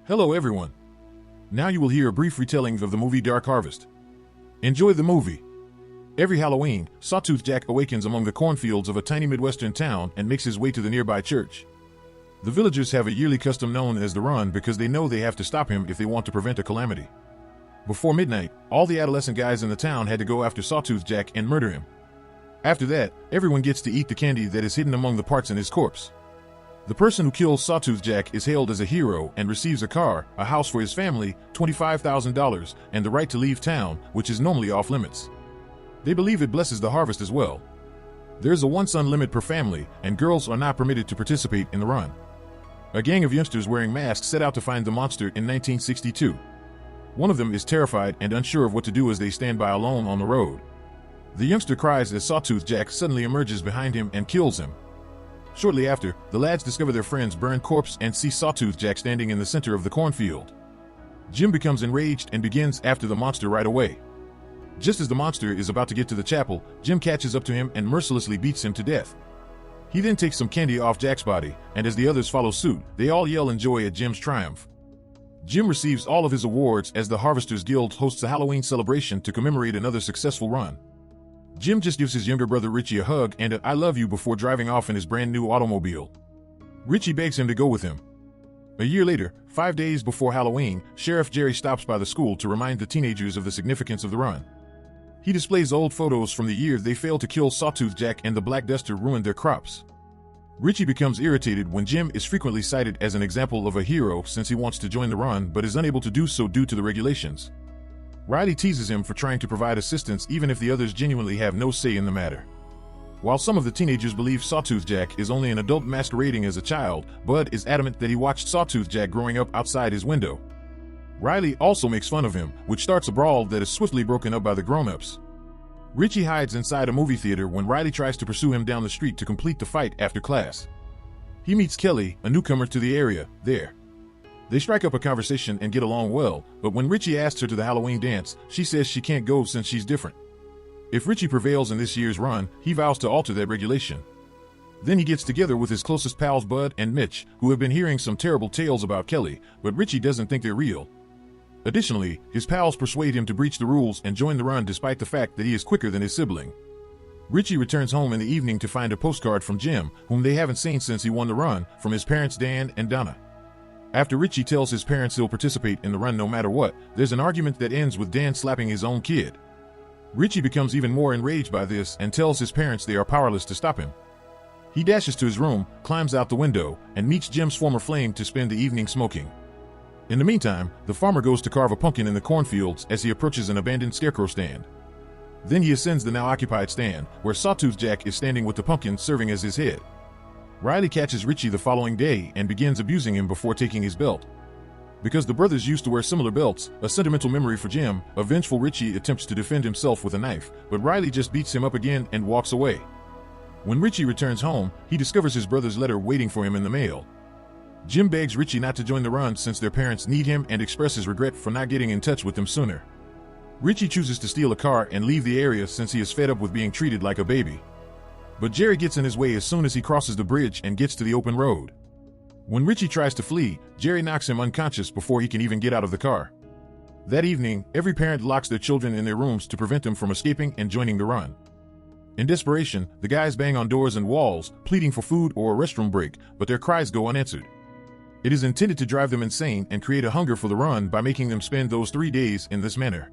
Hello everyone. Now you will hear a brief retelling of the movie Dark Harvest. Enjoy the movie. Every Halloween, Sawtooth Jack awakens among the cornfields of a tiny Midwestern town and makes his way to the nearby church. The villagers have a yearly custom known as the Run because they know they have to stop him if they want to prevent a calamity. Before midnight, all the adolescent guys in the town had to go after Sawtooth Jack and murder him. After that, everyone gets to eat the candy that is hidden among the parts in his corpse. The person who kills Sawtooth Jack is hailed as a hero and receives a car, a house for his family, $25,000, and the right to leave town, which is normally off limits. They believe it blesses the harvest as well. There's a one-son limit per family, and girls are not permitted to participate in the run. A gang of youngsters wearing masks set out to find the monster in 1962. One of them is terrified and unsure of what to do as they stand by alone on the road. The youngster cries as Sawtooth Jack suddenly emerges behind him and kills him. Shortly after, the lads discover their friend's burned corpse and see Sawtooth Jack standing in the center of the cornfield. Jim becomes enraged and begins after the monster right away. Just as the monster is about to get to the chapel, Jim catches up to him and mercilessly beats him to death. He then takes some candy off Jack's body, and as the others follow suit, they all yell in joy at Jim's triumph. Jim receives all of his awards as the Harvesters Guild hosts a Halloween celebration to commemorate another successful run. Jim just gives his younger brother Richie a hug and a "I love you" before driving off in his brand new automobile. Richie begs him to go with him. A year later, 5 days before Halloween, Sheriff Jerry stops by the school to remind the teenagers of the significance of the run. He displays old photos from the year they failed to kill Sawtooth Jack and the Black Duster ruined their crops. Richie becomes irritated when Jim is frequently cited as an example of a hero since he wants to join the run but is unable to do so due to the regulations. Riley teases him for trying to provide assistance even if the others genuinely have no say in the matter. While some of the teenagers believe Sawtooth Jack is only an adult masquerading as a child, Bud is adamant that he watched Sawtooth Jack growing up outside his window. Riley also makes fun of him, which starts a brawl that is swiftly broken up by the grown-ups. Richie hides inside a movie theater when Riley tries to pursue him down the street to complete the fight after class. He meets Kelly, a newcomer to the area, there. They strike up a conversation and get along well, but when Richie asks her to the Halloween dance, she says she can't go since she's different. If Richie prevails in this year's run, he vows to alter that regulation. Then he gets together with his closest pals Bud and Mitch, who have been hearing some terrible tales about Kelly, but Richie doesn't think they're real. Additionally, his pals persuade him to breach the rules and join the run despite the fact that he is quicker than his sibling. Richie returns home in the evening to find a postcard from Jim, whom they haven't seen since he won the run, from his parents Dan and Donna. After Richie tells his parents he'll participate in the run no matter what, there's an argument that ends with Dan slapping his own kid. Richie becomes even more enraged by this and tells his parents they are powerless to stop him. He dashes to his room, climbs out the window, and meets Jim's former flame to spend the evening smoking. In the meantime, the farmer goes to carve a pumpkin in the cornfields as he approaches an abandoned scarecrow stand. Then he ascends the now occupied stand, where Sawtooth Jack is standing with the pumpkin serving as his head. Riley catches Richie the following day and begins abusing him before taking his belt. Because the brothers used to wear similar belts, a sentimental memory for Jim, a vengeful Richie attempts to defend himself with a knife, but Riley just beats him up again and walks away. When Richie returns home, he discovers his brother's letter waiting for him in the mail. Jim begs Richie not to join the run since their parents need him and expresses regret for not getting in touch with them sooner. Richie chooses to steal a car and leave the area since he is fed up with being treated like a baby. But Jerry gets in his way as soon as he crosses the bridge and gets to the open road. When Richie tries to flee, Jerry knocks him unconscious before he can even get out of the car. That evening, every parent locks their children in their rooms to prevent them from escaping and joining the run. In desperation, the guys bang on doors and walls, pleading for food or a restroom break, but their cries go unanswered. It is intended to drive them insane and create a hunger for the run by making them spend those 3 days in this manner.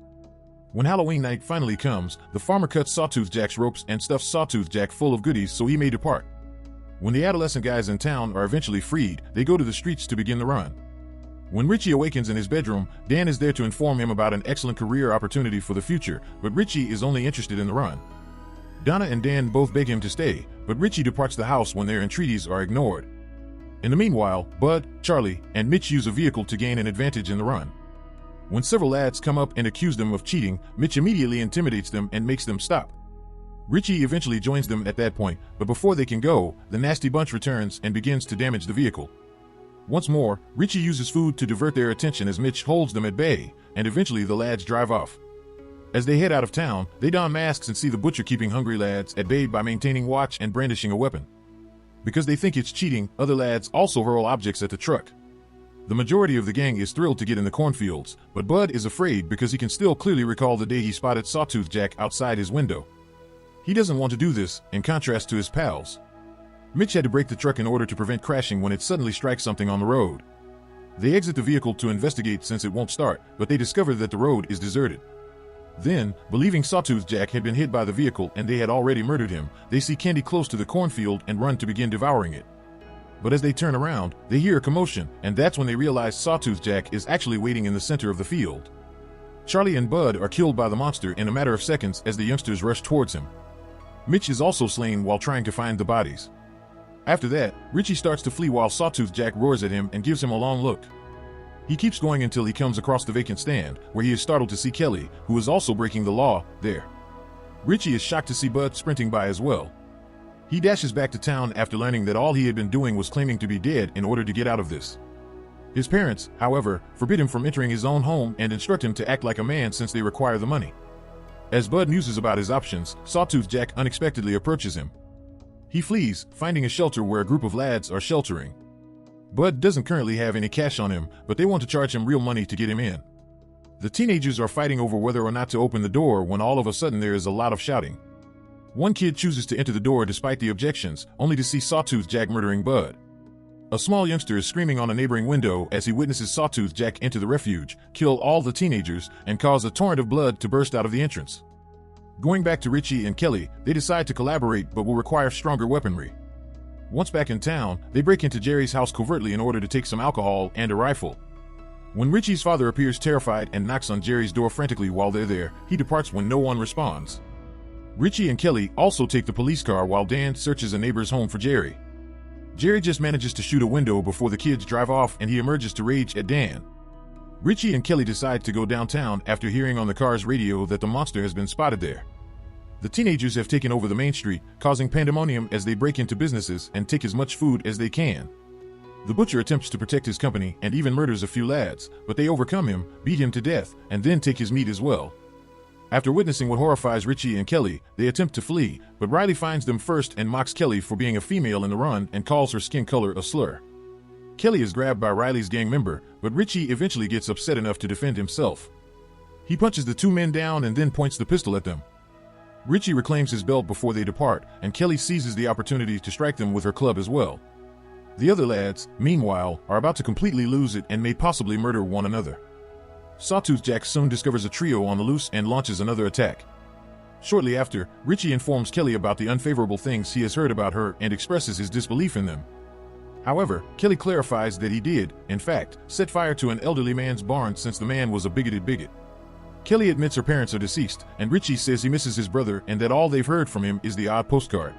When Halloween night finally comes, the farmer cuts Sawtooth Jack's ropes and stuffs Sawtooth Jack full of goodies so he may depart. When the adolescent guys in town are eventually freed, they go to the streets to begin the run. When Richie awakens in his bedroom, Dan is there to inform him about an excellent career opportunity for the future, but Richie is only interested in the run. Donna and Dan both beg him to stay, but Richie departs the house when their entreaties are ignored. In the meanwhile, Bud, Charlie, and Mitch use a vehicle to gain an advantage in the run. When several lads come up and accuse them of cheating, Mitch immediately intimidates them and makes them stop. Richie eventually joins them at that point, but before they can go, the nasty bunch returns and begins to damage the vehicle. Once more, Richie uses food to divert their attention as Mitch holds them at bay, and eventually the lads drive off. As they head out of town, they don masks and see the butcher keeping hungry lads at bay by maintaining watch and brandishing a weapon. Because they think it's cheating, other lads also hurl objects at the truck. The majority of the gang is thrilled to get in the cornfields, but Bud is afraid because he can still clearly recall the day he spotted Sawtooth Jack outside his window. He doesn't want to do this, in contrast to his pals. Mitch had to brake the truck in order to prevent crashing when it suddenly strikes something on the road. They exit the vehicle to investigate since it won't start, but they discover that the road is deserted. Then, believing Sawtooth Jack had been hit by the vehicle and they had already murdered him, they see Candy close to the cornfield and run to begin devouring it. But as they turn around, they hear a commotion, and that's when they realize Sawtooth Jack is actually waiting in the center of the field. Charlie and Bud are killed by the monster in a matter of seconds as the youngsters rush towards him. Mitch is also slain while trying to find the bodies. After that, Richie starts to flee while Sawtooth Jack roars at him and gives him a long look. He keeps going until he comes across the vacant stand, where he is startled to see Kelly, who is also breaking the law, there. Richie is shocked to see Bud sprinting by as well. He dashes back to town after learning that all he had been doing was claiming to be dead in order to get out of this. His parents, however, forbid him from entering his own home and instruct him to act like a man since they require the money. As Bud muses about his options, Sawtooth Jack unexpectedly approaches him. He flees, finding a shelter where a group of lads are sheltering. Bud doesn't currently have any cash on him, but they want to charge him real money to get him in. The teenagers are fighting over whether or not to open the door when all of a sudden there is a lot of shouting. One kid chooses to enter the door despite the objections, only to see Sawtooth Jack murdering Bud. A small youngster is screaming on a neighboring window as he witnesses Sawtooth Jack enter the refuge, kill all the teenagers, and cause a torrent of blood to burst out of the entrance. Going back to Richie and Kelly, they decide to collaborate but will require stronger weaponry. Once back in town, they break into Jerry's house covertly in order to take some alcohol and a rifle. When Richie's father appears terrified and knocks on Jerry's door frantically while they're there, he departs when no one responds. Richie and Kelly also take the police car while Dan searches a neighbor's home for Jerry. Jerry just manages to shoot a window before the kids drive off and he emerges to rage at Dan. Richie and Kelly decide to go downtown after hearing on the car's radio that the monster has been spotted there. The teenagers have taken over the main street, causing pandemonium as they break into businesses and take as much food as they can. The butcher attempts to protect his company and even murders a few lads, but they overcome him, beat him to death, and then take his meat as well. After witnessing what horrifies Richie and Kelly, they attempt to flee, but Riley finds them first and mocks Kelly for being a female in the run and calls her skin color a slur. Kelly is grabbed by Riley's gang member, but Richie eventually gets upset enough to defend himself. He punches the two men down and then points the pistol at them. Richie reclaims his belt before they depart, and Kelly seizes the opportunity to strike them with her club as well. The other lads, meanwhile, are about to completely lose it and may possibly murder one another. Sawtooth Jack soon discovers a trio on the loose and launches another attack. Shortly after, Richie informs Kelly about the unfavorable things he has heard about her and expresses his disbelief in them. However, Kelly clarifies that he did, in fact, set fire to an elderly man's barn since the man was a bigoted bigot. Kelly admits her parents are deceased, and Richie says he misses his brother and that all they've heard from him is the odd postcard.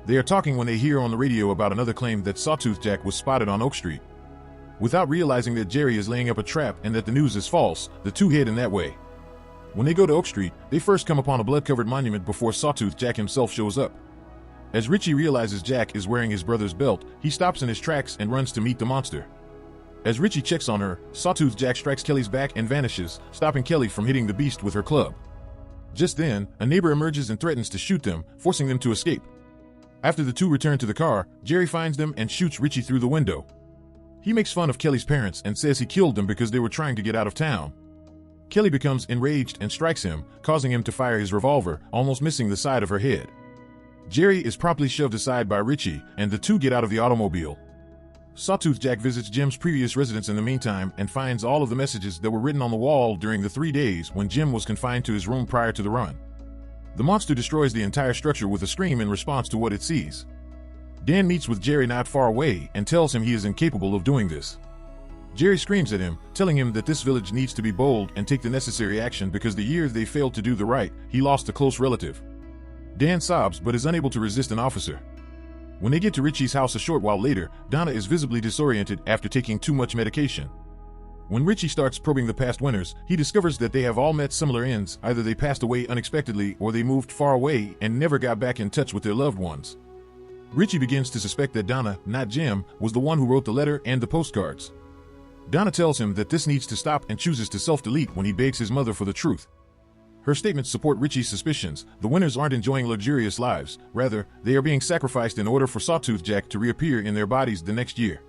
They are talking when they hear on the radio about another claim that Sawtooth Jack was spotted on Oak Street. Without realizing that Jerry is laying up a trap and that the news is false, the two head in that way. When they go to Oak Street, they first come upon a blood-covered monument before Sawtooth Jack himself shows up. As Richie realizes Jack is wearing his brother's belt, he stops in his tracks and runs to meet the monster. As Richie checks on her, Sawtooth Jack strikes Kelly's back and vanishes, stopping Kelly from hitting the beast with her club. Just then, a neighbor emerges and threatens to shoot them, forcing them to escape. After the two return to the car, Jerry finds them and shoots Richie through the window. He makes fun of Kelly's parents and says he killed them because they were trying to get out of town. Kelly becomes enraged and strikes him, causing him to fire his revolver, almost missing the side of her head. Jerry is promptly shoved aside by Richie, and the two get out of the automobile. Sawtooth Jack visits Jim's previous residence in the meantime and finds all of the messages that were written on the wall during the 3 days when Jim was confined to his room prior to the run. The monster destroys the entire structure with a scream in response to what it sees. Dan meets with Jerry not far away and tells him he is incapable of doing this. Jerry screams at him, telling him that this village needs to be bold and take the necessary action because the year they failed to do the right, he lost a close relative. Dan sobs but is unable to resist an officer. When they get to Richie's house a short while later, Donna is visibly disoriented after taking too much medication. When Richie starts probing the past winners, he discovers that they have all met similar ends, either they passed away unexpectedly or they moved far away and never got back in touch with their loved ones. Richie begins to suspect that Donna, not Jim, was the one who wrote the letter and the postcards. Donna tells him that this needs to stop and chooses to self-delete when he begs his mother for the truth. Her statements support Richie's suspicions. The winners aren't enjoying luxurious lives. Rather, they are being sacrificed in order for Sawtooth Jack to reappear in their bodies the next year.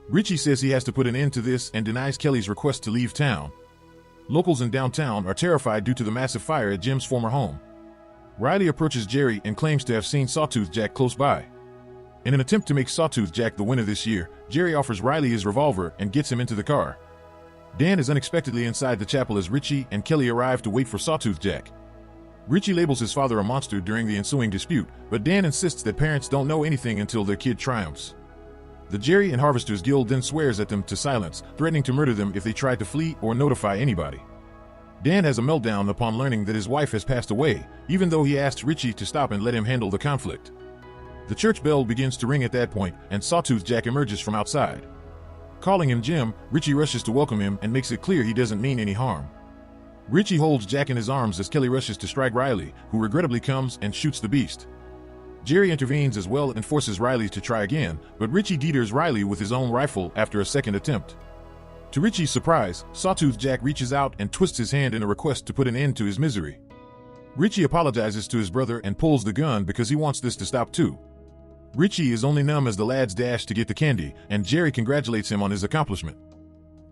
Richie says he has to put an end to this and denies Kelly's request to leave town. Locals in downtown are terrified due to the massive fire at Jim's former home. Riley approaches Jerry and claims to have seen Sawtooth Jack close by. In an attempt to make Sawtooth Jack the winner this year, Jerry offers Riley his revolver and gets him into the car. Dan is unexpectedly inside the chapel as Richie and Kelly arrive to wait for Sawtooth Jack. Richie labels his father a monster during the ensuing dispute, but Dan insists that parents don't know anything until their kid triumphs. The Jerry and Harvesters Guild then swears at them to silence, threatening to murder them if they try to flee or notify anybody. Dan has a meltdown upon learning that his wife has passed away, even though he asked Richie to stop and let him handle the conflict. The church bell begins to ring at that point, and Sawtooth Jack emerges from outside. Calling him Jim, Richie rushes to welcome him and makes it clear he doesn't mean any harm. Richie holds Jack in his arms as Kelly rushes to strike Riley, who regrettably comes and shoots the beast. Jerry intervenes as well and forces Riley to try again, but Richie deters Riley with his own rifle after a second attempt. To Richie's surprise, Sawtooth Jack reaches out and twists his hand in a request to put an end to his misery. Richie apologizes to his brother and pulls the gun because he wants this to stop too. Richie is only numb as the lads dash to get the candy, and Jerry congratulates him on his accomplishment.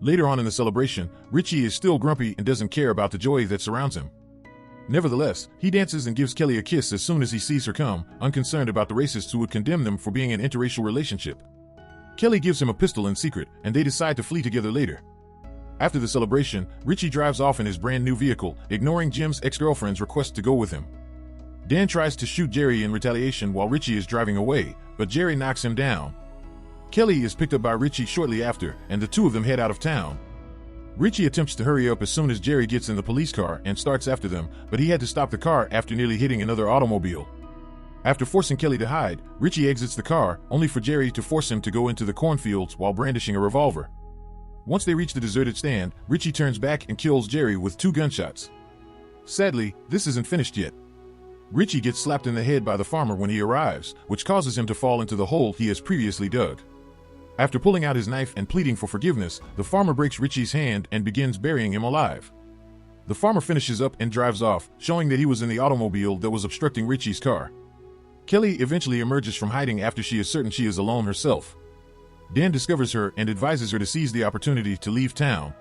Later on in the celebration, Richie is still grumpy and doesn't care about the joy that surrounds him. Nevertheless, he dances and gives Kelly a kiss as soon as he sees her come, unconcerned about the racists who would condemn them for being an interracial relationship. Kelly gives him a pistol in secret, and they decide to flee together later. After the celebration, Richie drives off in his brand new vehicle, ignoring Jim's ex-girlfriend's request to go with him. Dan tries to shoot Jerry in retaliation while Richie is driving away, but Jerry knocks him down. Kelly is picked up by Richie shortly after, and the two of them head out of town. Richie attempts to hurry up as soon as Jerry gets in the police car and starts after them, but he had to stop the car after nearly hitting another automobile. After forcing Kelly to hide, Richie exits the car, only for Jerry to force him to go into the cornfields while brandishing a revolver. Once they reach the deserted stand, Richie turns back and kills Jerry with 2 gunshots. Sadly, this isn't finished yet. Richie gets slapped in the head by the farmer when he arrives, which causes him to fall into the hole he has previously dug. After pulling out his knife and pleading for forgiveness, the farmer breaks Richie's hand and begins burying him alive. The farmer finishes up and drives off, showing that he was in the automobile that was obstructing Richie's car. Kelly eventually emerges from hiding after she is certain she is alone herself. Dan discovers her and advises her to seize the opportunity to leave town.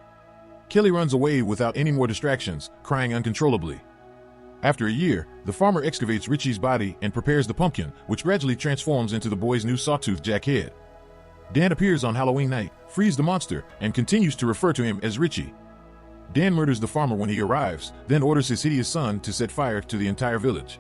Kelly runs away without any more distractions, crying uncontrollably. After a year, the farmer excavates Richie's body and prepares the pumpkin, which gradually transforms into the boy's new Sawtooth Jack head. Dan appears on Halloween night, frees the monster, and continues to refer to him as Richie. Dan murders the farmer when he arrives, then orders his hideous son to set fire to the entire village.